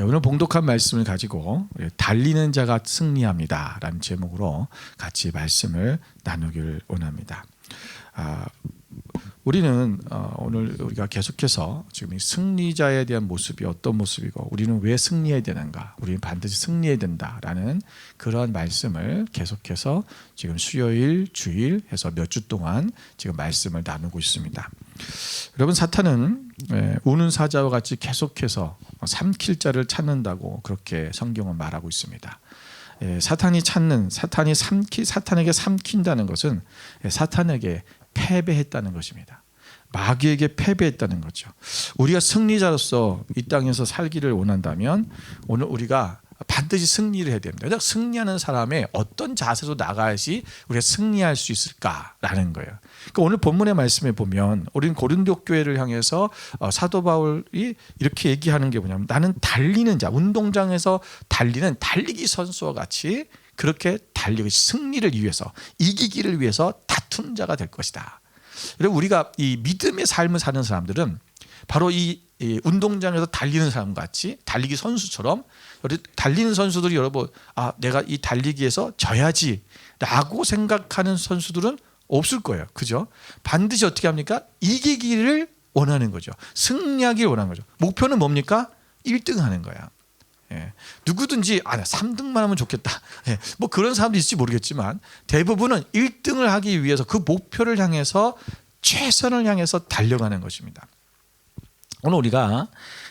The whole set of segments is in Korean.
오늘 봉독한 말씀을 가지고 달리는 자가 승리합니다 라는 제목으로 같이 말씀을 나누길 원합니다. 우리는 오늘 우리가 계속해서 지금 이 승리자에 대한 모습이 어떤 모습이고 우리는 왜 승리해야 되는가, 우리는 반드시 승리해야 된다라는 그러한 말씀을 계속해서 지금 수요일, 주일 해서 몇 주 동안 지금 말씀을 나누고 있습니다. 여러분, 사탄은 우는 사자와 같이 계속해서 삼킬 자를 찾는다고 그렇게 성경은 말하고 있습니다. 사탄에게 삼킨다는 것은 사탄에게 패배했다는 것입니다. 마귀에게 패배했다는 거죠. 우리가 승리자로서 이 땅에서 살기를 원한다면 오늘 우리가 반드시 승리를 해야 됩니다. 승리하는 사람의 어떤 자세로 나가야지 우리가 승리할 수 있을까라는 거예요. 그러니까 오늘 본문의 말씀에 보면 우리는 고린도 교회를 향해서 사도 바울이 이렇게 얘기하는 게 뭐냐면, 나는 달리는 자, 운동장에서 달리는 달리기 선수와 같이 그렇게 달리고 승리를 위해서, 이기기를 위해서 다투는 자가 될 것이다. 그리고 우리가 이 믿음의 삶을 사는 사람들은 바로 이 운동장에서 달리는 사람 같이, 달리기 선수처럼, 달리는 선수들이 여러분, 내가 이 달리기에서 져야지 라고 생각하는 선수들은 없을 거예요. 그죠? 반드시 어떻게 합니까? 이기기를 원하는 거죠. 승리하기를 원하는 거죠. 목표는 뭡니까? 1등 하는 거야. 누구든지 나 3등만 하면 좋겠다. 뭐 그런 사람도 있을지 모르겠지만 대부분은 1등을 하기 위해서 그 목표를 향해서 최선을 향해서 달려가는 것입니다. 오늘 우리가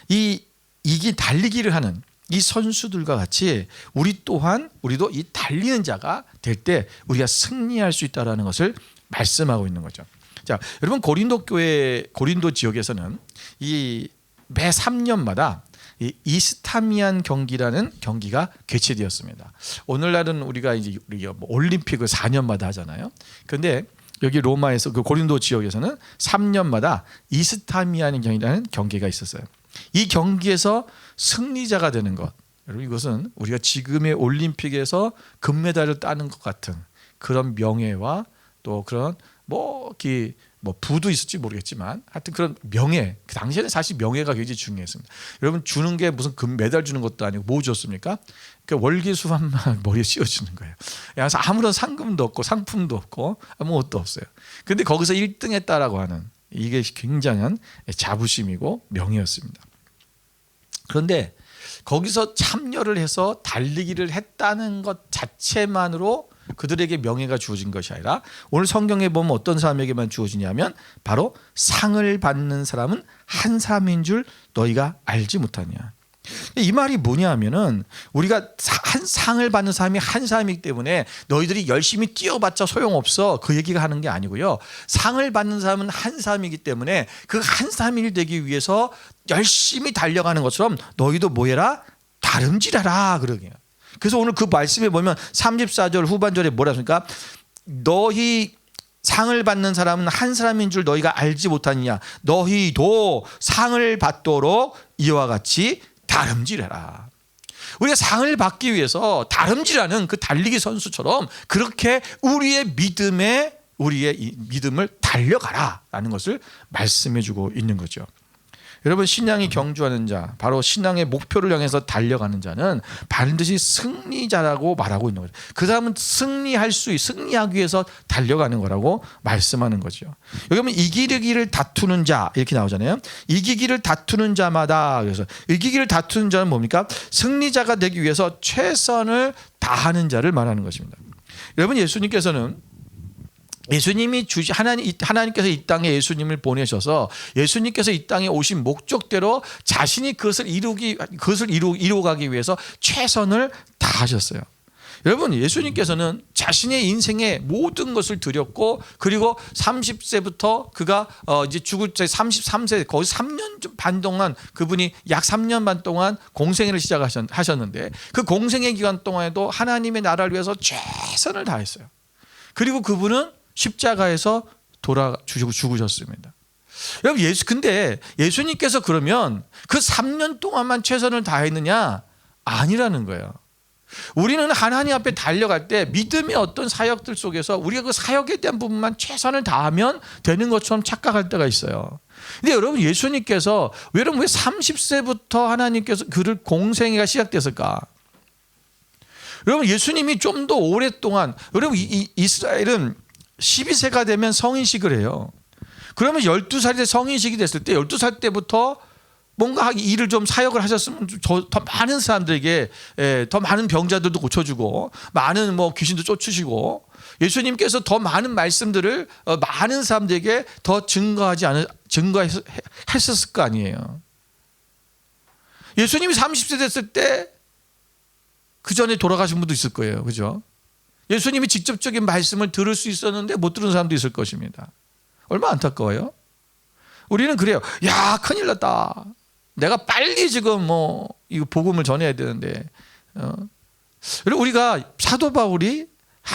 이기 달리기를 하는 이 선수들과 같이 우리도 이 달리는 자가 될 때 우리가 승리할 수 있다는 것을 말씀하고 있는 거죠. 자, 여러분, 고린도 지역에서는 매 3년마다 이 이스타미안 경기라는 경기가 개최되었습니다. 오늘날은 우리가 올림픽을 4년마다 하잖아요. 그런데 여기 로마에서 그 고린도 지역에서는 3년마다 이스타미안 경기라는 경기가 있었어요. 이 경기에서 승리자가 되는 것, 여러분, 이것은 우리가 지금의 올림픽에서 금메달을 따는 것 같은 그런 명예와 또 그런 부도 있을지 모르겠지만 하여튼 그런 명예, 그 당시에는 사실 명예가 굉장히 중요했습니다. 여러분, 주는 게 무슨 금메달 주는 것도 아니고 뭐 줬습니까? 그러니까 월계수만만 머리에 씌워주는 거예요. 그래서 아무런 상금도 없고 상품도 없고 아무것도 없어요. 근데 거기서 1등 했다라고 하는, 이게 굉장한 자부심이고 명예였습니다. 그런데 거기서 참여를 해서 달리기를 했다는 것 자체만으로 그들에게 명예가 주어진 것이 아니라 오늘 성경에 보면 어떤 사람에게만 주어지냐면 바로 상을 받는 사람은 한 사람인 줄 너희가 알지 못하냐. 이 말이 뭐냐 하면은 우리가 상을 받는 사람이 한 사람이기 때문에 너희들이 열심히 뛰어봤자 소용없어, 그 얘기가 하는 게 아니고요. 상을 받는 사람은 한 사람이기 때문에 그 한 사람이 되기 위해서 열심히 달려가는 것처럼 너희도 뭐해라? 다름질하라 그러게요. 그래서 오늘 그 말씀에 보면 34절 후반절에 뭐라 합니까? 너희 상을 받는 사람은 한 사람인 줄 너희가 알지 못하느냐. 너희도 상을 받도록 이와 같이 다름질해라. 우리가 상을 받기 위해서 다름질하는 그 달리기 선수처럼 그렇게 우리의 믿음을 달려가라라는 것을 말씀해주고 있는 거죠. 여러분, 신앙이 경주하는 자, 바로 신앙의 목표를 향해서 달려가는 자는 반드시 승리자라고 말하고 있는 거죠. 그 사람은 승리하기 위해서 달려가는 거라고 말씀하는 거죠. 여기 보면 이기기를 다투는 자 이렇게 나오잖아요. 이기기를 다투는 자마다, 그래서 이기기를 다투는 자는 뭡니까? 승리자가 되기 위해서 최선을 다하는 자를 말하는 것입니다. 여러분, 하나님께서 이 땅에 예수님을 보내셔서 예수님께서 이 땅에 오신 목적대로 자신이 그것을 이루어가기 위해서 최선을 다하셨어요. 여러분, 예수님께서는 자신의 인생의 모든 것을 드렸고, 그리고 30세부터 그가 이제 죽을 때 33세, 거의 3년 반 동안 그분이 약 3년 반 동안 공생애를 시작하셨는데 그 공생애 기간 동안에도 하나님의 나라를 위해서 최선을 다했어요. 그리고 그분은 십자가에서 죽으셨습니다. 여러분, 근데 예수님께서 그러면 그 3년 동안만 최선을 다했느냐? 아니라는 거예요. 우리는 하나님 앞에 달려갈 때 믿음의 어떤 사역들 속에서 우리가 그 사역에 대한 부분만 최선을 다하면 되는 것처럼 착각할 때가 있어요. 근데 여러분, 예수님께서 왜 30세부터 하나님께서 그를 공생애가 시작됐을까? 여러분, 예수님이 좀 더 오랫동안, 여러분, 이스라엘은 12세가 되면 성인식을 해요. 그러면 12살에 성인식이 됐을 때 12살 때부터 뭔가 일을 좀 사역을 하셨으면 더 많은 사람들에게, 더 많은 병자들도 고쳐주고 많은 귀신도 쫓으시고, 예수님께서 더 많은 말씀들을 많은 사람들에게 더 증거했었을 거 아니에요. 예수님이 30세 됐을 때 그 전에 돌아가신 분도 있을 거예요. 그죠? 예수님이 직접적인 말씀을 들을 수 있었는데 못 들은 사람도 있을 것입니다. 얼마나 안타까워요. 우리는 그래요. 야, 큰일 났다. 내가 빨리 지금 이거 복음을 전해야 되는데. 그리고 우리가 사도 바울이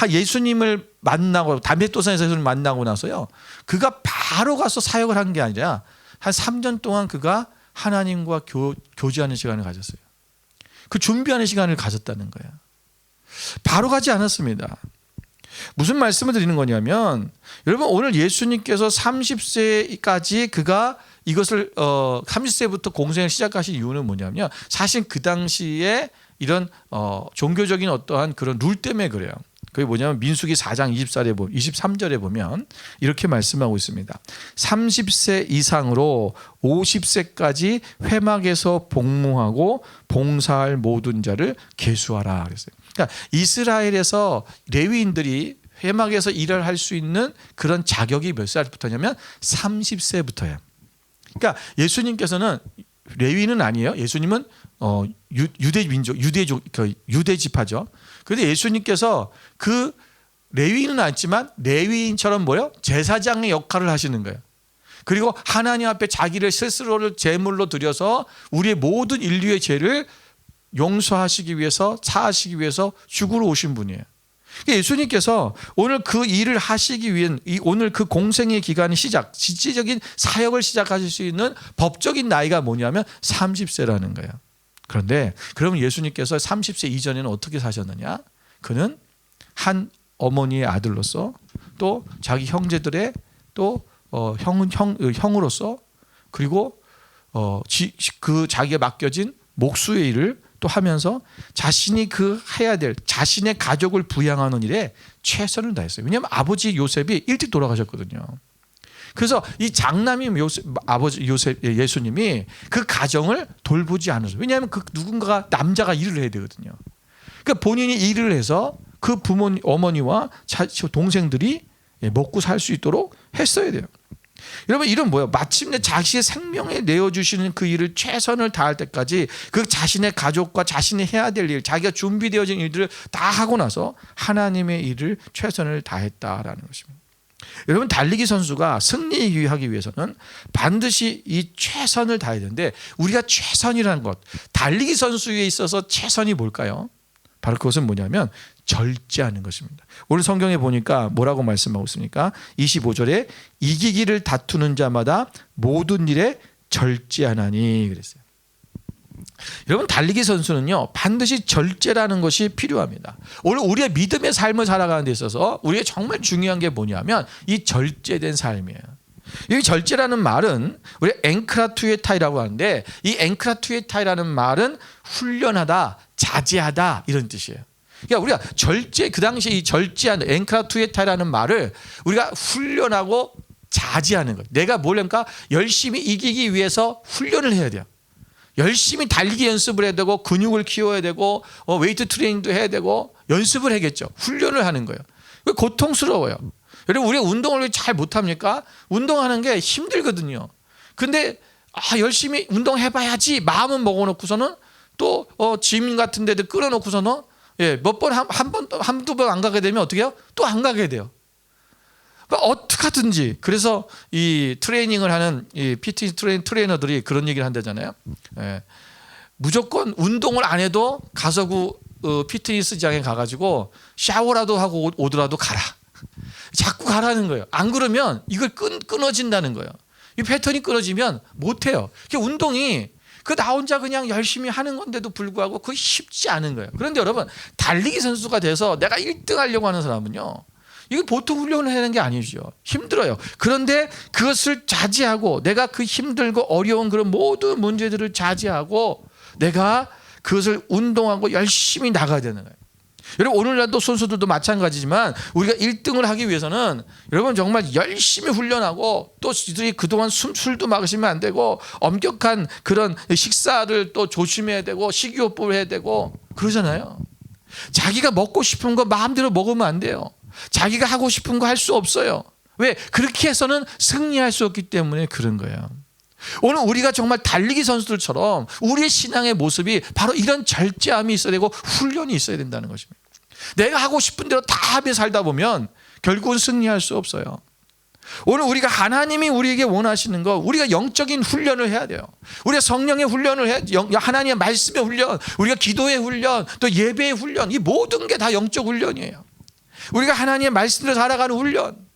예수님을 만나고 담메토산에서 예수님을 만나고 나서요, 그가 바로 가서 사역을 한 게 아니라 한 3년 동안 그가 하나님과 교제하는 시간을 가졌어요. 그 준비하는 시간을 가졌다는 거예요. 바로 가지 않았습니다. 무슨 말씀을 드리는 거냐면, 여러분, 오늘 예수님께서 30세까지 그가 이것을 30세부터 공생을 시작하신 이유는 뭐냐면, 사실 그 당시에 이런 종교적인 어떠한 그런 룰 때문에 그래요. 그게 뭐냐면 민수기 4장 23절에 보면 이렇게 말씀하고 있습니다. 30세 이상으로 50세까지 회막에서 복무하고 봉사할 모든 자를 계수하라 그랬어요. 그러니까 이스라엘에서 레위인들이 회막에서 일을 할 수 있는 그런 자격이 몇 살부터냐면 30세부터예요. 그러니까 예수님께서는 레위인은 아니에요. 예수님은 유대 민족, 유대 지파죠. 그런데 예수님께서 그 레위인은 아니지만 레위인처럼 제사장의 역할을 하시는 거예요. 그리고 하나님 앞에 자기를 스스로를 제물로 드려서 우리의 모든 인류의 죄를 용서하시기 위해서, 사하시기 위해서 죽으러 오신 분이에요. 예수님께서 오늘 그 일을 하시기 위한 오늘 그 공생의 기간의 시작, 실질적인 사역을 시작하실 수 있는 법적인 나이가 뭐냐면 30세라는 거예요. 그런데 그러면 예수님께서 30세 이전에는 어떻게 사셨느냐? 그는 한 어머니의 아들로서, 또 자기 형제들의 또 형으로서, 그리고 그 자기가 맡겨진 목수의 일을 또 하면서 자신이 해야 될 자신의 가족을 부양하는 일에 최선을 다했어요. 왜냐하면 아버지 요셉이 일찍 돌아가셨거든요. 그래서 이 장남인 아버지 예수님이 그 가정을 돌보지 않으셨어요. 왜냐하면 그 누군가가, 남자가 일을 해야 되거든요. 그러니까 본인이 일을 해서 그 어머니와 동생들이 먹고 살 수 있도록 했어야 돼요. 여러분, 이런 뭐예요? 마침내 자신의 생명에 내어주시는 그 일을 최선을 다할 때까지 그 자신의 가족과 자신이 해야 될 일, 자기가 준비되어진 일들을 다 하고 나서 하나님의 일을 최선을 다했다라는 것입니다. 여러분, 달리기 선수가 승리하기 위해서는 반드시 이 최선을 다해야 되는데, 우리가 최선이라는 것, 달리기 선수에 있어서 최선이 뭘까요? 바로 그것은 뭐냐면 절제하는 것입니다. 오늘 성경에 보니까 뭐라고 말씀하고 있습니까? 25절에 이기기를 다투는 자마다 모든 일에 절제하나니 그랬어요. 여러분, 달리기 선수는요, 반드시 절제라는 것이 필요합니다. 오늘 우리의 믿음의 삶을 살아가는 데 있어서 우리가 정말 중요한 게 뭐냐면 이 절제된 삶이에요. 이 절제라는 말은 우리 앵크라투에타이라고 하는데, 이 앵크라투에타이라는 말은 훈련하다, 자제하다 이런 뜻이에요. 그러니까 우리가 절제, 그 당시에 이 절제하는 앵크라투에타이라는 말을 우리가 훈련하고 자제하는 거예요. 내가 뭐랄까, 열심히 이기기 위해서 훈련을 해야 돼요. 열심히 달리기 연습을 해야 되고, 근육을 키워야 되고, 웨이트 트레이닝도 해야 되고, 연습을 해야겠죠. 훈련을 하는 거예요. 고통스러워요. 여러분, 우리가 운동을 잘 못합니까? 운동하는 게 힘들거든요. 근데 열심히 운동해봐야지 마음은 먹어놓고서는 또 짐 같은 데도 끌어놓고서는 몇 번, 한두 번 안 가게 되면 어떻게 해요? 또 안 가게 돼요. 그러니까 어떻게 하든지. 그래서 이 트레이닝을 하는 이 PT 트레이너들이 그런 얘기를 한다잖아요. 무조건 운동을 안 해도 가서 피트니스장에 가가지고 샤워라도 하고 오더라도 가라. 자꾸 가라는 거예요. 안 그러면 이걸 끊어진다는 거예요. 이 패턴이 끊어지면 못해요. 운동이 나 혼자 그냥 열심히 하는 건데도 불구하고 그게 쉽지 않은 거예요. 그런데 여러분, 달리기 선수가 돼서 내가 1등 하려고 하는 사람은요, 이게 보통 훈련을 하는 게 아니죠. 힘들어요. 그런데 그것을 자제하고, 내가 그 힘들고 어려운 그런 모든 문제들을 자제하고 내가 그것을 운동하고 열심히 나가야 되는 거예요. 여러분, 오늘날도 선수들도 마찬가지지만 우리가 1등을 하기 위해서는 여러분 정말 열심히 훈련하고, 또 이들이 그동안 술도 마시면 안 되고, 엄격한 그런 식사를 또 조심해야 되고, 식이요법을 해야 되고 그러잖아요. 자기가 먹고 싶은 거 마음대로 먹으면 안 돼요. 자기가 하고 싶은 거 할 수 없어요. 왜? 그렇게 해서는 승리할 수 없기 때문에 그런 거예요. 오늘 우리가 정말 달리기 선수들처럼 우리의 신앙의 모습이 바로 이런 절제함이 있어야 되고 훈련이 있어야 된다는 것입니다. 내가 하고 싶은 대로 다 하며 살다 보면 결국은 승리할 수 없어요. 오늘 우리가 하나님이 우리에게 원하시는 거, 우리가 영적인 훈련을 해야 돼요. 우리가 성령의 훈련을 해야 돼요. 하나님의 말씀의 훈련, 우리가 기도의 훈련, 또 예배의 훈련, 이 모든 게 다 영적 훈련이에요. 우리가 하나님의 말씀대로 살아가는 훈련,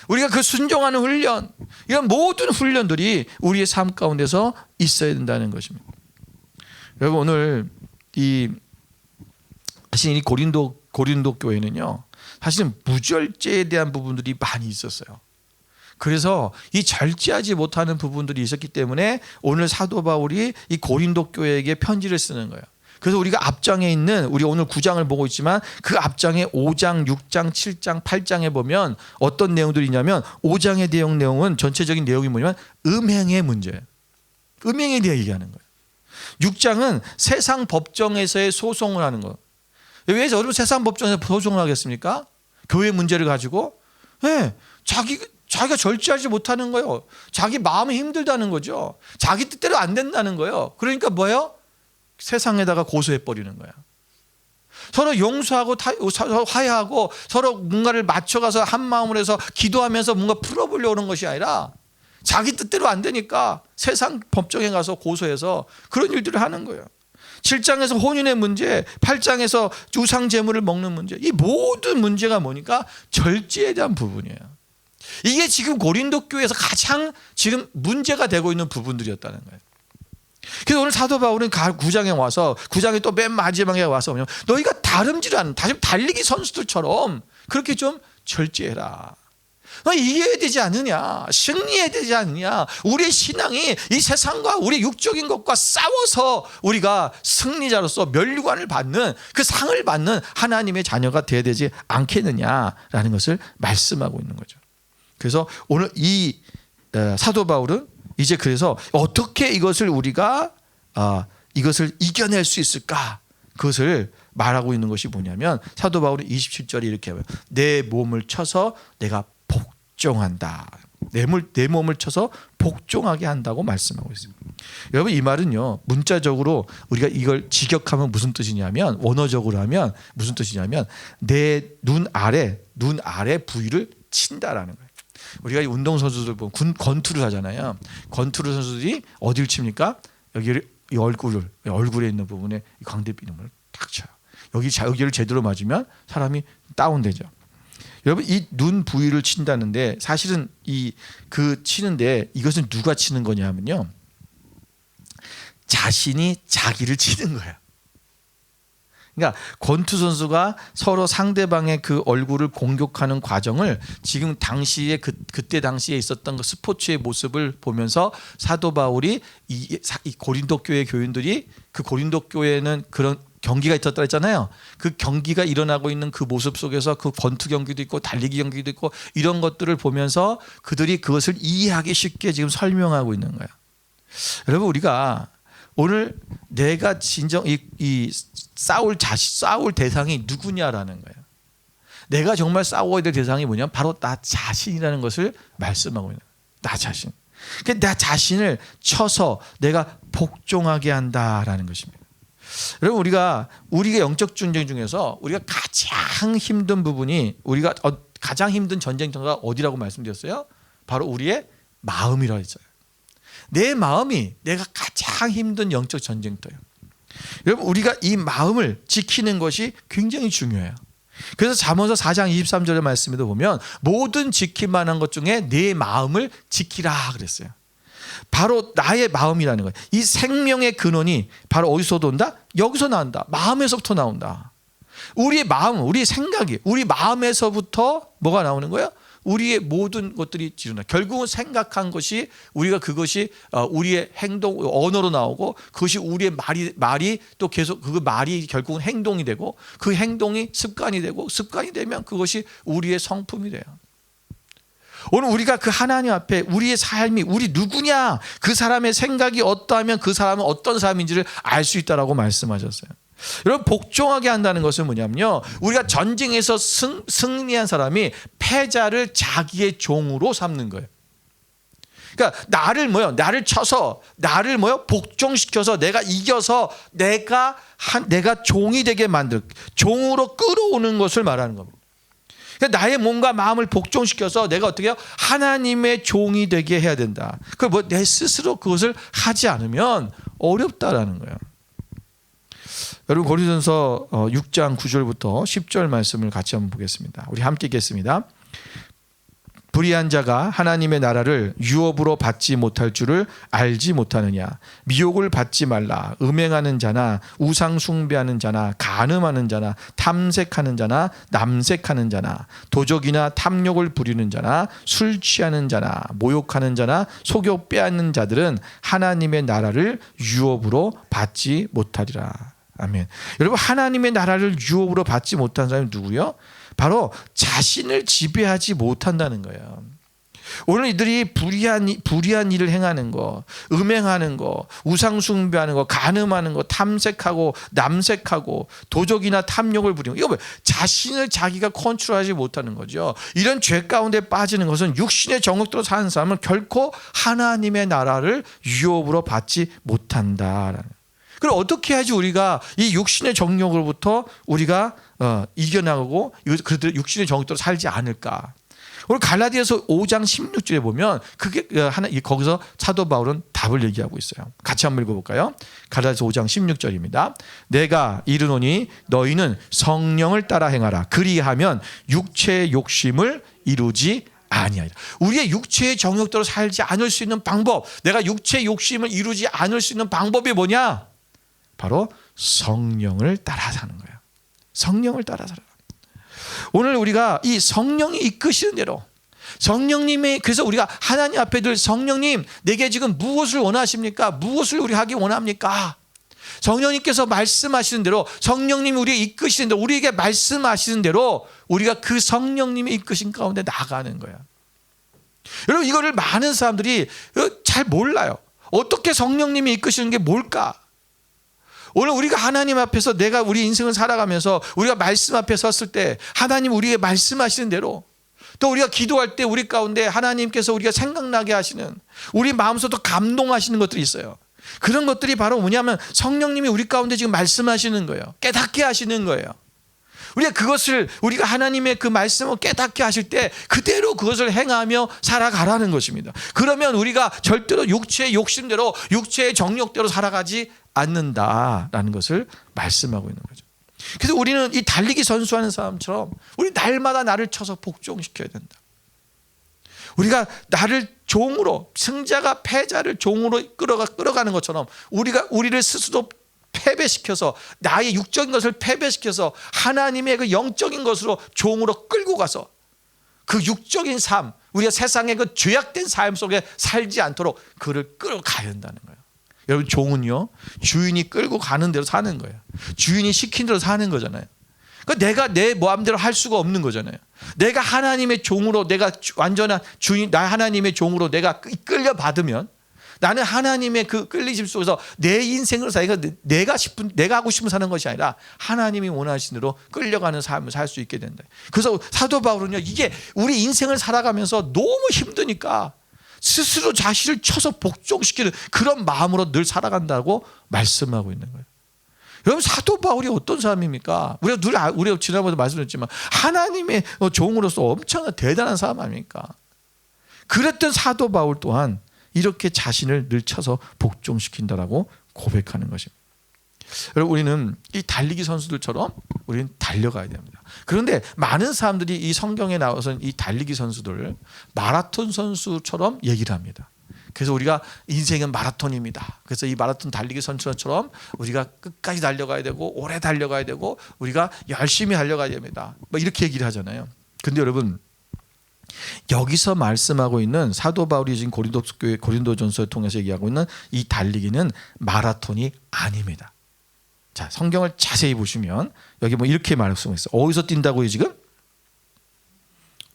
우리가 그 순종하는 훈련, 이런 모든 훈련들이 우리의 삶 가운데서 있어야 된다는 것입니다. 여러분, 오늘 사실 이 고린도 교회는요, 사실은 무절제에 대한 부분들이 많이 있었어요. 그래서 이 절제하지 못하는 부분들이 있었기 때문에 오늘 사도 바울이 이 고린도 교회에게 편지를 쓰는 거예요. 그래서 우리가 앞장에 있는, 우리 오늘 9장을 보고 있지만 그 앞장에 5장, 6장, 7장, 8장에 보면 어떤 내용들이 있냐면, 5장의 내용은 전체적인 내용이 뭐냐면 음행의 문제예요. 음행에 대해 얘기하는 거예요. 6장은 세상 법정에서의 소송을 하는 거예요. 왜 여러분 세상 법정에서 소송을 하겠습니까? 교회 문제를 가지고. 네, 자기가 절제하지 못하는 거예요. 자기 마음이 힘들다는 거죠. 자기 뜻대로 안 된다는 거예요. 그러니까 뭐예요? 세상에다가 고소해버리는 거야. 서로 용서하고 서로 화해하고 서로 뭔가를 맞춰가서 한 마음으로 해서 기도하면서 뭔가 풀어보려고 하는 것이 아니라 자기 뜻대로 안 되니까 세상 법정에 가서 고소해서 그런 일들을 하는 거예요. 7장에서 혼인의 문제, 8장에서 우상 제물을 먹는 문제, 이 모든 문제가 뭐니까 절제에 대한 부분이에요. 이게 지금 고린도 교회에서 가장 지금 문제가 되고 있는 부분들이었다는 거예요. 그래서 오늘 사도 바울은 9장에 와서, 9장에 또 맨 마지막에 와서 너희가 다름질하는 달리기 선수들처럼 그렇게 좀 절제해라. 너 이겨야 되지 않느냐, 승리해야 되지 않느냐. 우리의 신앙이 이 세상과 우리 육적인 것과 싸워서 우리가 승리자로서 면류관을 받는, 그 상을 받는 하나님의 자녀가 되어야 되지 않겠느냐라는 것을 말씀하고 있는 거죠. 그래서 오늘 이 사도 바울은 이제 그래서 어떻게 이것을 우리가 이것을 이겨낼 수 있을까, 그것을 말하고 있는 것이 뭐냐면, 사도 바울은 27절에 이렇게 해요. 내 몸을 쳐서 내가 복종한다. 내 몸을 쳐서 복종하게 한다고 말씀하고 있습니다. 여러분, 이 말은요, 문자적으로 우리가 이걸 직역하면 무슨 뜻이냐면, 원어적으로 하면 무슨 뜻이냐면, 내 눈 아래 부위를 친다라는 거예요. 우리가 운동 선수들 보면 권투를 하잖아요. 권투를 선수들이 어디를 칩니까? 여기를, 이 얼굴에 있는 부분에 광대뼈를 탁 쳐요. 여기를 제대로 맞으면 사람이 다운되죠. 여러분, 이 눈 부위를 친다는데, 사실은 치는데 이것은 누가 치는 거냐면요, 자신이 자기를 치는 거예요. 그러니까 권투 선수가 서로 상대방의 그 얼굴을 공격하는 과정을 지금 당시에 그때 당시에 있었던 그 스포츠의 모습을 보면서 사도 바울이 이 고린도 교회 교인들이, 그 고린도 교회는 그런 경기가 있었다 했잖아요. 그 경기가 일어나고 있는 그 모습 속에서 그 권투 경기도 있고 달리기 경기도 있고 이런 것들을 보면서 그들이 그것을 이해하기 쉽게 지금 설명하고 있는 거예요. 여러분, 우리가 오늘 내가 진정 싸울 대상이 누구냐라는 거예요. 내가 정말 싸워야 될 대상이 뭐냐면 바로 나 자신이라는 것을 말씀하고 있는 거예요. 나 자신. 그러니까 나 자신을 쳐서 내가 복종하게 한다라는 것입니다. 여러분, 우리가 영적 전쟁 중에서 우리가 가장 힘든 부분이, 우리가 가장 힘든 전쟁터가 어디라고 말씀드렸어요? 바로 우리의 마음이라고 했어요. 내 마음이 내가 가장 힘든 영적 전쟁터예요. 여러분, 우리가 이 마음을 지키는 것이 굉장히 중요해요. 그래서 잠언서 4장 23절의 말씀에도 보면 모든 지킬 만한 것 중에 내 마음을 지키라 그랬어요. 바로 나의 마음이라는 거예요. 이 생명의 근원이 바로 어디서 온다? 여기서 나온다. 마음에서부터 나온다. 우리의 마음, 우리의 생각이, 우리 마음에서부터 뭐가 나오는 거야? 우리의 모든 것들이 지른다. 결국은 생각한 것이 우리가 그것이 우리의 행동, 언어로 나오고 그것이 우리의 말이 또 계속 그 말이 결국은 행동이 되고 그 행동이 습관이 되고 습관이 되면 그것이 우리의 성품이 돼요. 오늘 우리가 그 하나님 앞에 우리의 삶이 우리 누구냐, 그 사람의 생각이 어떠하면 그 사람은 어떤 사람인지를 알 수 있다라고 말씀하셨어요. 여러분, 복종하게 한다는 것은 뭐냐면요, 우리가 전쟁에서 승리한 사람이 패자를 자기의 종으로 삼는 거예요. 그러니까 나를 쳐서 나를 복종시켜서 내가 이겨서 내가 종이 되게 종으로 끌어오는 것을 말하는 겁니다. 그러니까 나의 몸과 마음을 복종시켜서 내가 어떻게 해요? 하나님의 종이 되게 해야 된다. 그 내 스스로 그것을 하지 않으면 어렵다라는 거예요. 여러분, 고린도전서 6장 9절부터 10절 말씀을 같이 한번 보겠습니다. 우리 함께 읽겠습니다. 불의한 자가 하나님의 나라를 유업으로 받지 못할 줄을 알지 못하느냐. 미혹을 받지 말라. 음행하는 자나 우상 숭배하는 자나 간음하는 자나 탐색하는 자나 남색하는 자나 도적이나 탐욕을 부리는 자나 술 취하는 자나 모욕하는 자나 속여 빼앗는 자들은 하나님의 나라를 유업으로 받지 못하리라. 아멘. 여러분, 하나님의 나라를 유업으로 받지 못한 사람이 누구요? 바로 자신을 지배하지 못한다는 거예요. 오늘 이들이 불의한 일을 행하는 거, 음행하는 거, 우상 숭배하는 거, 간음하는 거, 탐색하고 남색하고 도적이나 탐욕을 부리는 거, 이거 뭐예요? 자신을 자기가 컨트롤하지 못하는 거죠. 이런 죄 가운데 빠지는 것은 육신의 정욕대로 사는 사람은 결코 하나님의 나라를 유업으로 받지 못한다라는 거예요. 그럼 어떻게 해야지 우리가 이 육신의 정욕으로부터 우리가 이겨나가고 그들의 육신의 정욕대로 살지 않을까? 오늘 갈라디아서 5장 16절에 보면 그게 거기서 사도 바울은 답을 얘기하고 있어요. 같이 한번 읽어볼까요? 갈라디아서 5장 16절입니다. 내가 이르노니 너희는 성령을 따라 행하라. 그리하면 육체의 욕심을 이루지 아니하리라. 우리의 육체의 정욕대로 살지 않을 수 있는 방법, 내가 육체의 욕심을 이루지 않을 수 있는 방법이 뭐냐? 바로 성령을 따라 사는 거예요. 성령을 따라 살아라. 오늘 우리가 이 성령이 이끄시는 대로 성령님의, 그래서 우리가 하나님 앞에 늘 성령님 내게 지금 무엇을 원하십니까? 무엇을 우리 하기 원합니까? 성령님께서 말씀하시는 대로, 성령님이 우리에게 이끄시는 대로, 우리에게 말씀하시는 대로 우리가 그 성령님의 이끄신 가운데 나가는 거야. 여러분, 이거를 많은 사람들이 잘 몰라요. 어떻게 성령님이 이끄시는 게 뭘까? 오늘 우리가 하나님 앞에서 내가 우리 인생을 살아가면서 우리가 말씀 앞에 섰을 때 하나님 우리에게 말씀하시는 대로, 또 우리가 기도할 때 우리 가운데 하나님께서 우리가 생각나게 하시는, 우리 마음속도 감동하시는 것들이 있어요. 그런 것들이 바로 뭐냐면 성령님이 우리 가운데 지금 말씀하시는 거예요. 깨닫게 하시는 거예요. 우리가 하나님의 그 말씀을 깨닫게 하실 때 그대로 그것을 행하며 살아가라는 것입니다. 그러면 우리가 절대로 육체의 욕심대로, 육체의 정욕대로 살아가지 않는다라는 것을 말씀하고 있는 거죠. 그래서 우리는 이 달리기 선수하는 사람처럼 우리 날마다 나를 쳐서 복종시켜야 된다. 우리가 나를 종으로, 승자가 패자를 종으로 끌어가는 것처럼 우리를 스스로 패배시켜서, 나의 육적인 것을 패배시켜서 하나님의 그 영적인 것으로 종으로 끌고 가서 그 육적인 삶, 우리가 세상의 그 죄악된 삶 속에 살지 않도록 그를 끌어가야 한다는 거예요. 여러분, 종은요, 주인이 끌고 가는 대로 사는 거예요. 주인이 시킨 대로 사는 거잖아요. 그러니까 내가 내 마음대로 할 수가 없는 거잖아요. 내가 하나님의 종으로, 내가 완전한 주인, 나 하나님의 종으로 내가 끌려 받으면 나는 하나님의 그 끌리심 속에서 내 인생을 살고 내가 하고 싶은 사는 것이 아니라 하나님이 원하시는 대로 끌려가는 삶을 살 수 있게 된다. 그래서 사도 바울은요, 이게 우리 인생을 살아가면서 너무 힘드니까 스스로 자신을 쳐서 복종시키는 그런 마음으로 늘 살아간다고 말씀하고 있는 거예요. 여러분, 사도 바울이 어떤 사람입니까? 우리가 지난번에 말씀드렸지만 하나님의 종으로서 엄청난 대단한 사람 아닙니까? 그랬던 사도 바울 또한 이렇게 자신을 늘 쳐서 복종시킨다라고 고백하는 것입니다. 여러분, 우리는 이 달리기 선수들처럼 우리는 달려가야 됩니다. 그런데 많은 사람들이 이 성경에 나와서 이 달리기 선수들을 마라톤 선수처럼 얘기를 합니다. 그래서 우리가 인생은 마라톤입니다. 그래서 이 마라톤 달리기 선수처럼 우리가 끝까지 달려가야 되고 오래 달려가야 되고 우리가 열심히 달려가야 됩니다. 뭐 이렇게 얘기를 하잖아요. 근데 여러분 여기서 말씀하고 있는 사도 바울이 지금 고린도전서를 통해서 얘기하고 있는 이 달리기는 마라톤이 아닙니다. 자, 성경을 자세히 보시면 여기 뭐 이렇게 말씀하고 있어요. 어디서 뛴다고요 지금?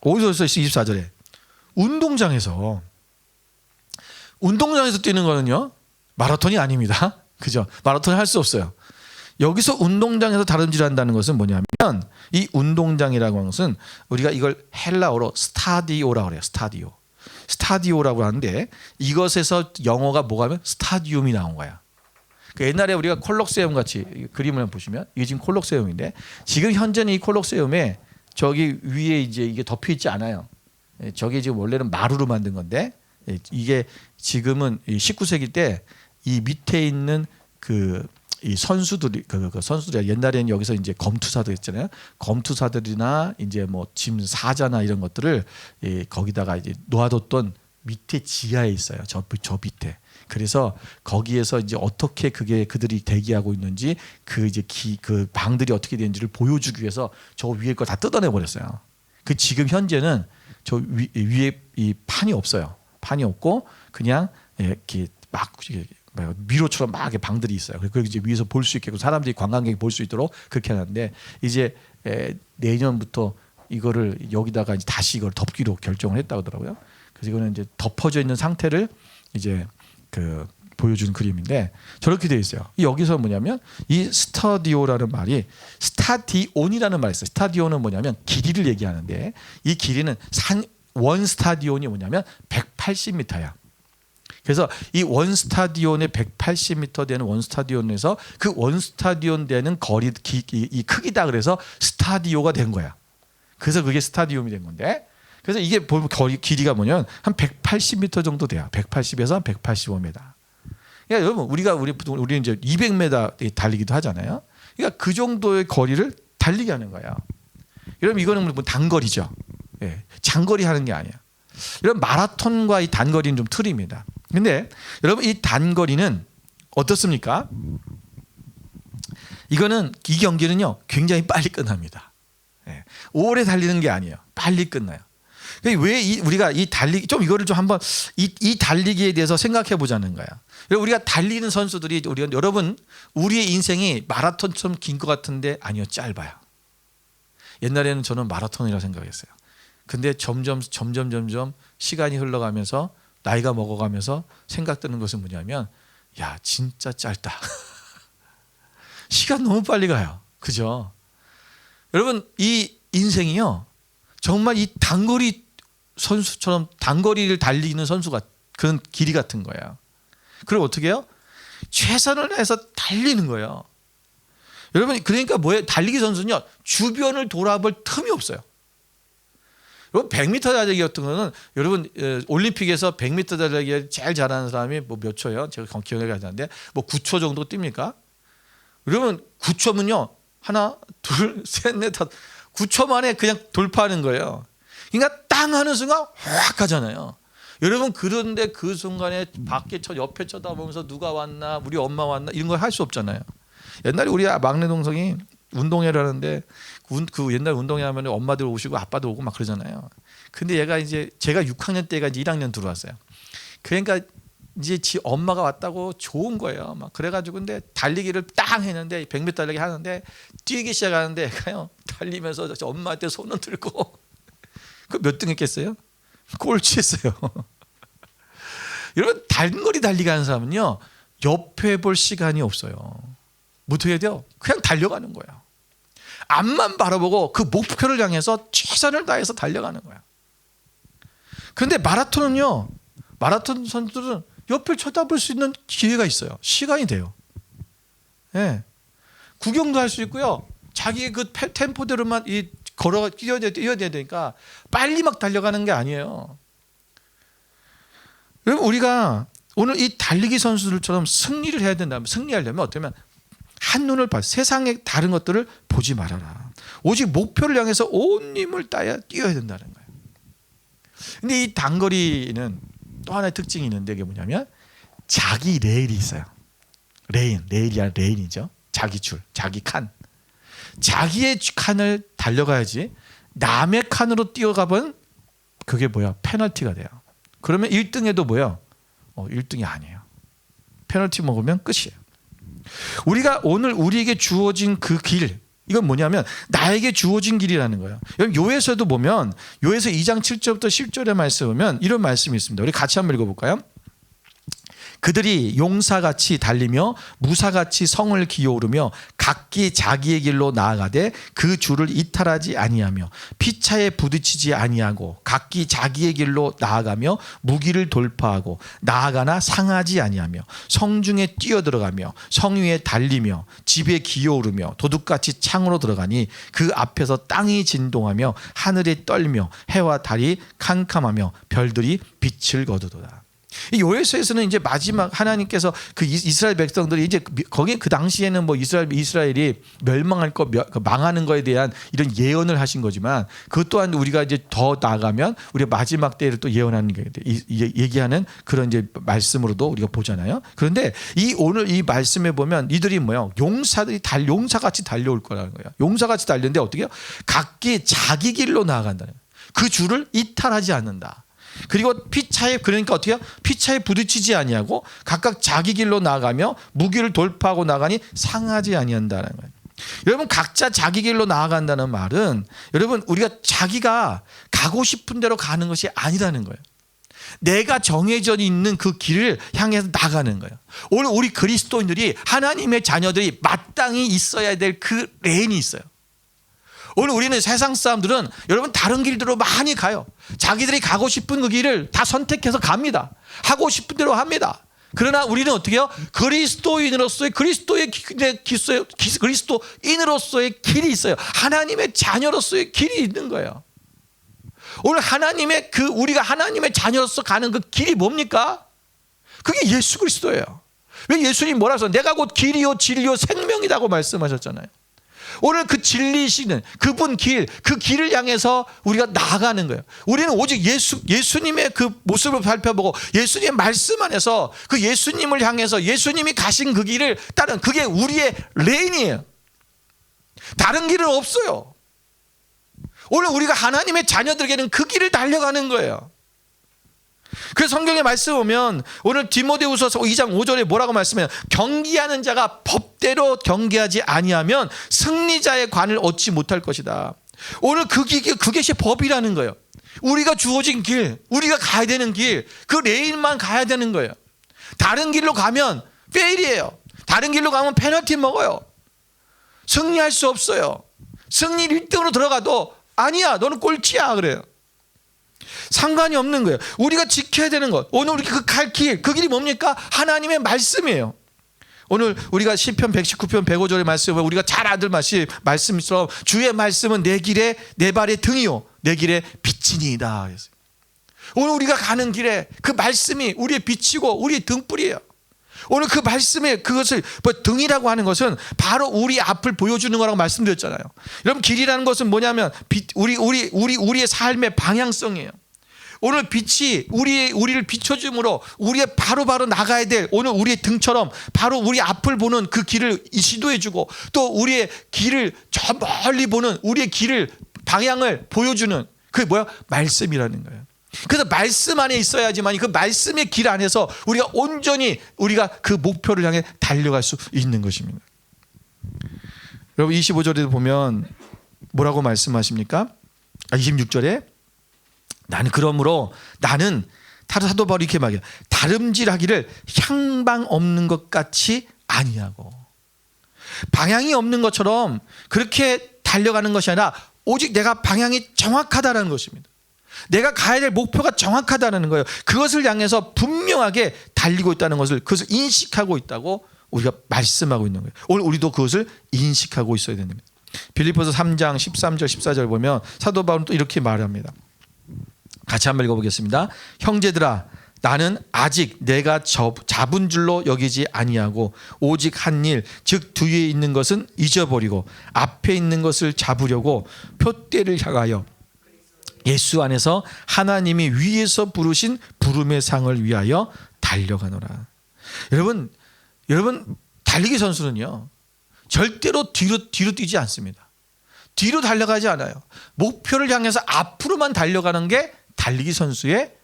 어디서 24절에 운동장에서 뛰는 거는요 마라톤이 아닙니다. 그죠? 마라톤 할 수 없어요. 여기서 운동장에서 다름질한다는 것은 뭐냐면 이 운동장이라고 하는 것은 우리가 이걸 헬라어로 스타디오라고 해요. 스타디오라고 하는데 이것에서 영어가 뭐가 하면 스타디움이 나온 거야. 옛날에 우리가 콜록세움 같이 그림을 보시면 이게 지금 콜록세움인데 지금 현재는 이 콜록세움에 저기 위에 이제 이게 덮여 있지 않아요. 저게 지금 원래는 마루로 만든 건데 이게 지금은 19세기 때 이 밑에 있는 이 선수들이 선수들이 옛날에는 여기서 이제 검투사들 있잖아요. 검투사들이나 이제 뭐 짐 사자나 이런 것들을 거기다가 이제 놓아뒀던 밑에 지하에 있어요. 저 밑에. 그래서 거기에서 이제 어떻게 그들이 대기하고 있는지 그 방들이 어떻게 되는지를 보여주기 위해서 저 위에 거 다 뜯어내 버렸어요. 지금 현재는 저 위에 이 판이 없어요. 판이 없고 그냥 이렇게 막 미로처럼 막 방들이 있어요. 그리고 이제 위에서 볼 수 있게 사람들이 관광객이 볼 수 있도록 그렇게 하는데 이제 내년부터 이거를 여기다가 이제 다시 이걸 덮기로 결정을 했다고 하더라고요. 그래서 이거는 이제 덮어져 있는 상태를 이제 보여준 그림인데 저렇게 되어 있어요. 여기서 뭐냐면 이 스타디오라는 말이 스타디온이라는 말이 있어요. 스타디온은 뭐냐면 길이를 얘기하는데 이 길이는 원 스타디온이 뭐냐면 180m야. 그래서 이 원 스타디온에 180m 되는 원 스타디온에서 그 원 스타디온 되는 거리 이 크기다 그래서 스타디오가 된 거야. 그래서 그게 스타디움이 된 건데 그래서 이게 거리 길이가 뭐냐면 한 180m 정도 돼요. 180에서 한 185m. 그러니까 여러분 우리 이제 200m 달리기도 하잖아요. 그러니까 그 정도의 거리를 달리게 하는 거예요. 여러분 이거는 뭐 단거리죠. 예, 장거리 하는 게 아니야. 이런 마라톤과 이 단거리는 좀 틀립니다. 근데 여러분 이 단거리는 어떻습니까? 이 경기는요 굉장히 빨리 끝납니다. 예, 오래 달리는 게 아니에요. 빨리 끝나요. 왜 우리가 이 달리기 이거를 좀 한번 이 달리기에 대해서 생각해 보자는 거야. 우리가 달리는 선수들이 여러분 우리의 인생이 마라톤처럼 긴 것 같은데 아니요 짧아요. 옛날에는 저는 마라톤이라고 생각했어요. 근데 점점 시간이 흘러가면서 나이가 먹어가면서 생각드는 것은 뭐냐면 야 진짜 짧다. 시간 너무 빨리 가요. 그죠? 여러분 이 인생이요 정말 이 단거리 선수처럼 단거리를 달리는 선수가 그런 길이 같은 거예요. 그럼 어떻게 해요? 최선을 다해서 달리는 거예요. 여러분 그러니까 뭐예요? 달리기 선수는요 주변을 돌아볼 틈이 없어요. 여러분 100m 달리기 같은 거는 여러분 올림픽에서 100m 달리기 제일 잘하는 사람이 뭐 몇 초예요? 제가 기억이 안 나는데 뭐 9초 정도 뜁니까? 여러분 9초면요 하나 둘 셋 넷 다섯 9초 만에 그냥 돌파하는 거예요. 그러니까 땅 하는 순간 확 가잖아요. 여러분 그런데 그 순간에 밖에 옆에 쳐다보면서 누가 왔나 우리 엄마 왔나 이런 걸 할 수 없잖아요. 옛날에 우리 막내 동생이 운동회를 하는데 그 옛날 운동회 하면 엄마들 오시고 아빠도 오고 막 그러잖아요. 근데 얘가 이제 제가 6학년 때가 이제 1학년 들어왔어요. 그러니까 이제 지 엄마가 왔다고 좋은 거예요. 막 그래가지고 근데 달리기를 딱 했는데 100m 달리기 하는데 뛰기 시작하는데 얘가요 달리면서 엄마한테 손을 들고 그 몇 등 했겠어요? 꼴찌했어요. 여러분 단거리 달리기 하는 사람은요 옆에 볼 시간이 없어요. 어떻게 해야 돼요? 그냥 달려가는 거예요. 앞만 바라보고 그 목표를 향해서 최선을 다해서 달려가는 거야. 그런데 마라톤은요 마라톤 선수들은 옆을 쳐다볼 수 있는 기회가 있어요. 시간이 돼요. 예. 구경도 할 수 있고요. 자기의 그 템포대로만 걸어가 뛰어야 되니까 빨리 막 달려가는 게 아니에요. 여러분 우리가 오늘 이 달리기 선수들처럼 승리를 해야 된다면 승리하려면 어쩌면 한눈을 봐 세상의 다른 것들을 보지 말아라. 오직 목표를 향해서 온 힘을 다해 뛰어야 된다는 거예요. 근데 이 단거리는 또 하나의 특징이 있는데 이게 뭐냐면 자기 레일이 있어요. 레일이 아니라 레인이죠. 자기 줄, 자기 칸. 자기의 칸을 달려가야지 남의 칸으로 뛰어가면 그게 뭐야? 페널티가 돼요. 그러면 1등에도 뭐야? 1등이 아니에요. 페널티 먹으면 끝이에요. 우리가 오늘 우리에게 주어진 그 길, 이건 뭐냐면 나에게 주어진 길이라는 거예요. 요에서도 보면 요에서 2장 7절부터 10절의 말씀 보면 이런 말씀이 있습니다. 우리 같이 한번 읽어볼까요? 그들이 용사같이 달리며 무사같이 성을 기어오르며 각기 자기의 길로 나아가되 그 줄을 이탈하지 아니하며 피차에 부딪히지 아니하고 각기 자기의 길로 나아가며 무기를 돌파하고 나아가나 상하지 아니하며 성중에 뛰어들어가며 성 위에 달리며 집에 기어오르며 도둑같이 창으로 들어가니 그 앞에서 땅이 진동하며 하늘이 떨며 해와 달이 캄캄하며 별들이 빛을 거두도다. 이 요에서에서는 이제 마지막 하나님께서 그 이스라엘 백성들이 이제 거기 그 당시에는 뭐 이스라엘이 멸망할 거 망하는 거에 대한 이런 예언을 하신 거지만 그것 또한 우리가 이제 더 나아가면 우리가 마지막 때를 또 예언하는 게 얘기하는 그런 이제 말씀으로도 우리가 보잖아요. 그런데 이 오늘 이 말씀에 보면 이들이 뭐요? 용사같이 달려올 거라는 거예요. 용사같이 달렸는데 어떻게 해요? 각기 자기 길로 나아간다는 거예요. 그 줄을 이탈하지 않는다. 그리고 피차에 그러니까 어떻게 해요? 피차에 부딪히지 아니하고 각각 자기 길로 나아가며 무기를 돌파하고 나가니 상하지 아니한다는 거예요. 여러분 각자 자기 길로 나아간다는 말은 여러분 우리가 자기가 가고 싶은 대로 가는 것이 아니라는 거예요. 내가 정해져 있는 그 길을 향해서 나가는 거예요. 오늘 우리 그리스도인들이 하나님의 자녀들이 마땅히 있어야 될 그 레인이 있어요. 오늘 우리는 세상 사람들은 여러분 다른 길들로 많이 가요. 자기들이 가고 싶은 그 길을 다 선택해서 갑니다. 하고 싶은 대로 합니다. 그러나 우리는 어떻게 해요? 그리스도인으로서의 그리스도인으로서의 길이 있어요. 하나님의 자녀로서의 길이 있는 거예요. 오늘 하나님의 우리가 하나님의 자녀로서 가는 그 길이 뭡니까? 그게 예수 그리스도예요. 왜 예수님 뭐라 해서 내가 곧 길이요 진리요 생명이라고 말씀하셨잖아요. 오늘 그 진리이시는 그분 그 길을 향해서 우리가 나아가는 거예요. 우리는 오직 예수님의 그 모습을 살펴보고 예수님의 말씀 안에서 그 예수님을 향해서 예수님이 가신 그 길을 따른 그게 우리의 레인이에요. 다른 길은 없어요. 오늘 우리가 하나님의 자녀들에게는 그 길을 달려가는 거예요. 그래서 성경에 말씀 보면 오늘 디모데후서 2장 5절에 뭐라고 말씀해요? 경기하는 자가 법대로 경계하지 아니하면 승리자의 관을 얻지 못할 것이다. 오늘 그것이 법이라는 거예요. 우리가 주어진 길, 우리가 가야 되는 길, 그 레인만 가야 되는 거예요. 다른 길로 가면 페일이에요. 다른 길로 가면 페널티 먹어요. 승리할 수 없어요. 승리 1등으로 들어가도 아니야 너는 꼴찌야 그래요. 상관이 없는 거예요. 우리가 지켜야 되는 것, 오늘 우리 갈 길, 그 길이 뭡니까? 하나님의 말씀이에요. 오늘 우리가 시편 119편 105절의 말씀을 우리가 잘 아들 말씀처럼 주의 말씀은 내 길에 내 발의 등이요 내 길에 빛이니이다. 오늘 우리가 가는 길에 그 말씀이 우리의 빛이고 우리의 등불이에요. 오늘 그 말씀에 그것을 등이라고 하는 것은 바로 우리 앞을 보여주는 거라고 말씀드렸잖아요. 여러분 길이라는 것은 뭐냐면 우리의 삶의 방향성이에요. 오늘 빛이 우리를 비춰줌으로 우리의 바로 나가야 될 오늘 우리의 등처럼 바로 우리 앞을 보는 그 길을 시도해주고 또 우리의 길을 저 멀리 보는 우리의 길을 방향을 보여주는 그게 뭐야? 말씀이라는 거예요. 그래서 말씀 안에 있어야지만 그 말씀의 길 안에서 우리가 온전히 우리가 그 목표를 향해 달려갈 수 있는 것입니다. 여러분 25절에 보면 뭐라고 말씀하십니까? 26절에 그러므로 나는 사도 바울이 이렇게 말해요. 다름질하기를 향방 없는 것 같이 아니하고 방향이 없는 것처럼 그렇게 달려가는 것이 아니라 오직 내가 방향이 정확하다는 것입니다. 내가 가야 될 목표가 정확하다는 거예요. 그것을 향해서 분명하게 달리고 있다는 것을 그것을 인식하고 있다고 우리가 말씀하고 있는 거예요. 오늘 우리도 그것을 인식하고 있어야 됩니다. 빌립보서 3장 13절 14절 보면 사도 바울은 또 이렇게 말합니다. 같이 한번 읽어보겠습니다. 형제들아 나는 아직 내가 잡은 줄로 여기지 아니하고 오직 한 일 즉 뒤에 있는 것은 잊어버리고 앞에 있는 것을 잡으려고 표대를 향하여 예수 안에서 하나님이 위에서 부르신 부름의 상을 위하여 달려가노라. 여러분 달리기 선수는요 절대로 뒤로 뛰지 않습니다. 뒤로 달려가지 않아요. 목표를 향해서 앞으로만 달려가는 게 달리기 선수의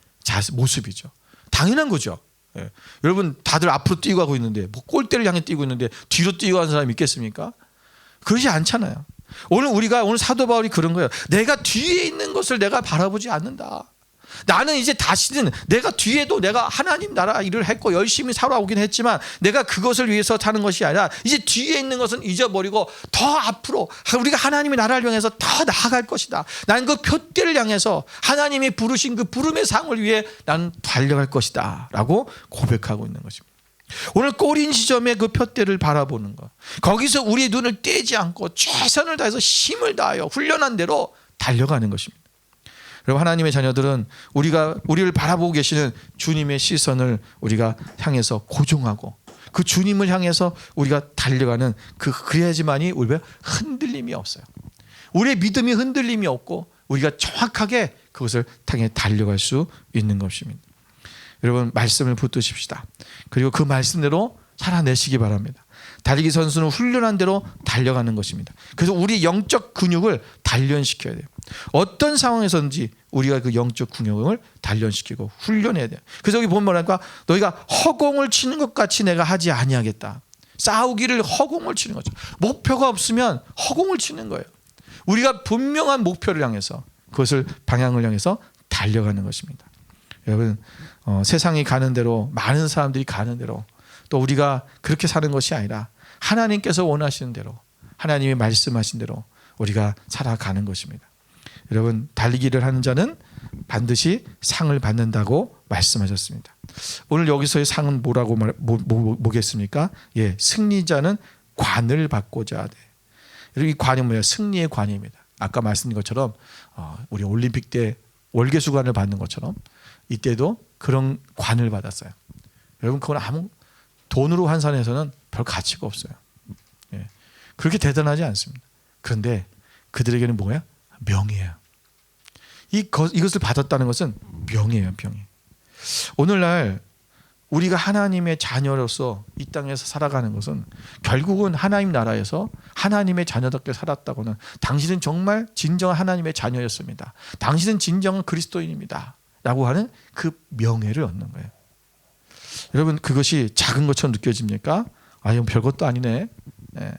모습이죠. 당연한 거죠. 예. 여러분 다들 앞으로 뛰고 가고 있는데 뭐 골대를 향해 뛰고 있는데 뒤로 뛰고 가는 사람이 있겠습니까? 그러지 않잖아요. 오늘 사도 바울이 그런 거예요. 내가 뒤에 있는 것을 내가 바라보지 않는다. 나는 이제 다시는 내가 뒤에도 내가 하나님 나라 일을 했고 열심히 살아오긴 했지만 내가 그것을 위해서 사는 것이 아니라 이제 뒤에 있는 것은 잊어버리고 더 앞으로 우리가 하나님의 나라를 향해서 더 나아갈 것이다. 나는 그 표대를 향해서 하나님이 부르신 그 부름의 상을 위해 나는 달려갈 것이다 라고 고백하고 있는 것입니다. 오늘 꼬린 지점의 그 표대를 바라보는 것, 거기서 우리의 눈을 떼지 않고 최선을 다해서 힘을 다하여 훈련한 대로 달려가는 것입니다. 여러분 하나님의 자녀들은 우리를 바라보고 계시는 주님의 시선을 우리가 향해서 고정하고 그 주님을 향해서 우리가 달려가는 그래야지만이 우리가 흔들림이 없어요. 우리의 믿음이 흔들림이 없고 우리가 정확하게 그것을 향해 달려갈 수 있는 것입니다. 여러분 말씀을 붙드십시다. 그리고 그 말씀대로 살아내시기 바랍니다. 달리기 선수는 훈련한 대로 달려가는 것입니다. 그래서 우리 영적 근육을 단련시켜야 돼요. 어떤 상황에서든지 우리가 그 영적 근육을 단련시키고 훈련해야 돼요. 그래서 여기 보면 뭐랄까, 너희가 허공을 치는 것 같이 내가 하지 아니하겠다. 싸우기를 허공을 치는 거죠. 목표가 없으면 허공을 치는 거예요. 우리가 분명한 목표를 향해서 그것을 방향을 향해서 달려가는 것입니다. 여러분 세상이 가는 대로, 많은 사람들이 가는 대로 또 우리가 그렇게 사는 것이 아니라 하나님께서 원하시는 대로, 하나님이 말씀하신 대로 우리가 살아가는 것입니다. 여러분 달리기를 하는 자는 반드시 상을 받는다고 말씀하셨습니다. 오늘 여기서의 상은 뭐겠습니까? 예, 승리자는 관을 받고자 하되. 여러분 이 관이 뭐예요? 승리의 관입니다. 아까 말씀드린 것처럼 우리 올림픽 때 월계수관을 받는 것처럼 이때도 그런 관을 받았어요. 여러분 그건 아무 돈으로 환산해서는 별 가치가 없어요. 예. 그렇게 대단하지 않습니다. 그런데 그들에게는 뭐야? 명예예요. 이것을 받았다는 것은 명예예요. 명예. 오늘날 우리가 하나님의 자녀로서 이 땅에서 살아가는 것은 결국은 하나님 나라에서 하나님의 자녀답게 살았다고는 당신은 정말 진정한 하나님의 자녀였습니다. 당신은 진정한 그리스도인입니다. 라고 하는 그 명예를 얻는 거예요. 여러분 그것이 작은 것처럼 느껴집니까? 이건 별것도 아니네. 네.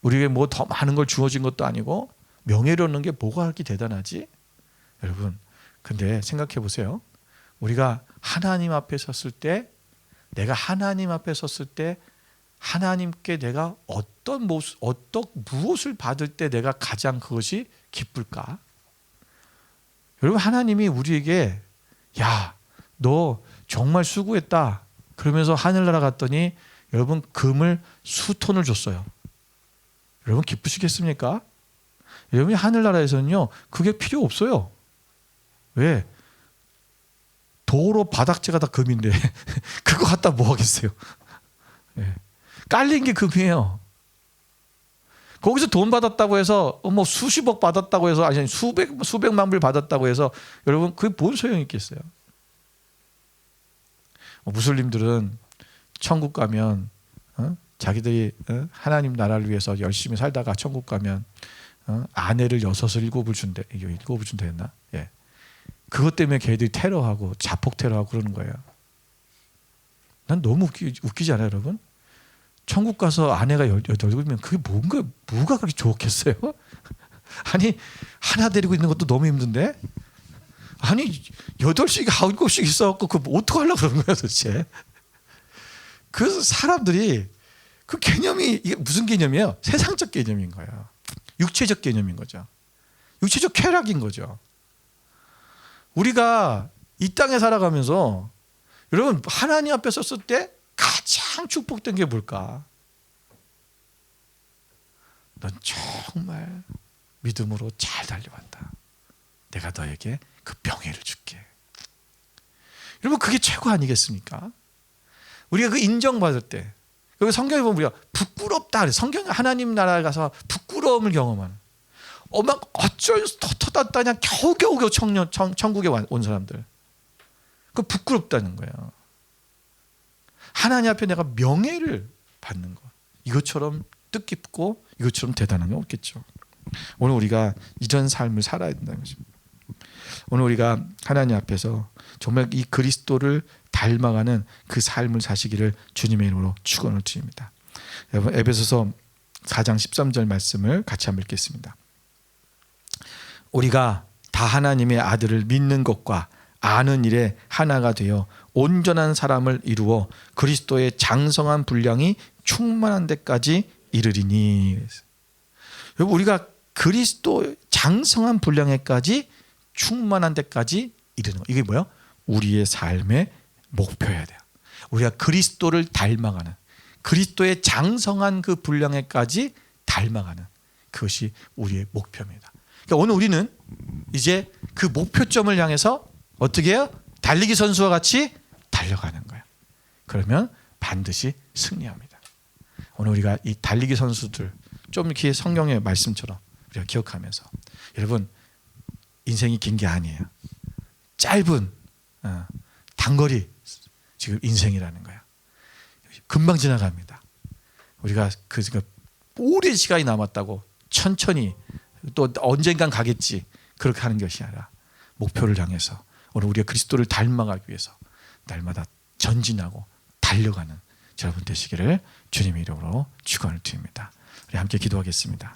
우리에게 뭐 더 많은 걸 주어진 것도 아니고 명예를 얻는 게 뭐가 그렇게 대단하지? 여러분 근데 생각해 보세요. 우리가 하나님 앞에 섰을 때, 내가 하나님 앞에 섰을 때 하나님께 내가 무엇을 받을 때 내가 가장 그것이 기쁠까? 여러분 하나님이 우리에게 야, 너 정말 수고했다. 그러면서 하늘나라 갔더니 여러분 금을 수톤을 줬어요. 여러분 기쁘시겠습니까? 여러분이 하늘나라에서는요 그게 필요 없어요. 왜? 도로 바닥재가 다 금인데 그거 갖다 뭐 하겠어요? 네. 깔린 게 금이에요. 거기서 돈 받았다고 해서 뭐 수십억 받았다고 해서 아니 수백만 불 받았다고 해서 여러분 그게 뭔 소용이 있겠어요? 무슬림들은 천국 가면 자기들이 하나님 나라를 위해서 열심히 살다가 천국 가면 아내를 6을 7을 준대. 이게 7을 준다 했나? 예. 그것 때문에 걔들이 테러하고 자폭 테러하고 그러는 거예요. 난 너무 웃기지 않아요, 여러분? 천국 가서 아내가 8이면 그게 뭐가 그렇게 좋겠어요? 아니 하나 데리고 있는 것도 너무 힘든데 아니 8씩 9씩 있어갖고 그거 어떡하려고 그러는 거야 도대체. 그래서 사람들이 그 개념이 이게 무슨 개념이에요? 세상적 개념인 거예요. 육체적 개념인 거죠. 육체적 쾌락인 거죠. 우리가 이 땅에 살아가면서 여러분 하나님 앞에 섰을 때 가장 축복된 게 뭘까? 넌 정말 믿음으로 잘 달려왔다. 내가 너에게 그 명예를 줄게. 여러분 그게 최고 아니겠습니까? 우리가 그 인정받을 때, 여기 성경에 보면 우리가 부끄럽다. 성경 하나님 나라에 가서 부끄러움을 경험하는. 막 어쩔 수 터졌다 그냥 겨우겨우 천국에 온 사람들. 그 부끄럽다는 거예요. 하나님 앞에 내가 명예를 받는 것. 이것처럼 뜻깊고 이것처럼 대단한 게 없겠죠. 오늘 우리가 이런 삶을 살아야 된다는 것입니다. 오늘 우리가 하나님 앞에서 정말 이 그리스도를 닮아가는 그 삶을 사시기를 주님의 이름으로 축원을 드립니다. 여러분 에베소서 4장 13절 말씀을 같이 한번 읽겠습니다. 우리가 다 하나님의 아들을 믿는 것과 아는 일에 하나가 되어 온전한 사람을 이루어 그리스도의 장성한 분량이 충만한 데까지 이르리니. 여러분 우리가 그리스도 장성한 분량에까지 충만한 데까지 이르는 거. 이게 뭐예요? 우리의 삶의 목표여야 돼요. 우리가 그리스도를 닮아가는, 그리스도의 장성한 그 분량에까지 닮아가는, 그것이 우리의 목표입니다. 그러니까 오늘 우리는 이제 그 목표점을 향해서 어떻게 해요? 달리기 선수와 같이 달려가는 거예요. 그러면 반드시 승리합니다. 오늘 우리가 이 달리기 선수들 좀 이렇게 성경의 말씀처럼 우리가 기억하면서, 여러분 인생이 긴 게 아니에요. 짧은 단거리 지금 인생이라는 거야. 금방 지나갑니다. 우리가 그 오랜 시간이 남았다고 천천히 또 언젠간 가겠지 그렇게 하는 것이 아니라 목표를 향해서 오늘 우리가 그리스도를 닮아가기 위해서 날마다 전진하고 달려가는 여러분 되시기를 주님의 이름으로 축원을 드립니다. 우리 함께 기도하겠습니다.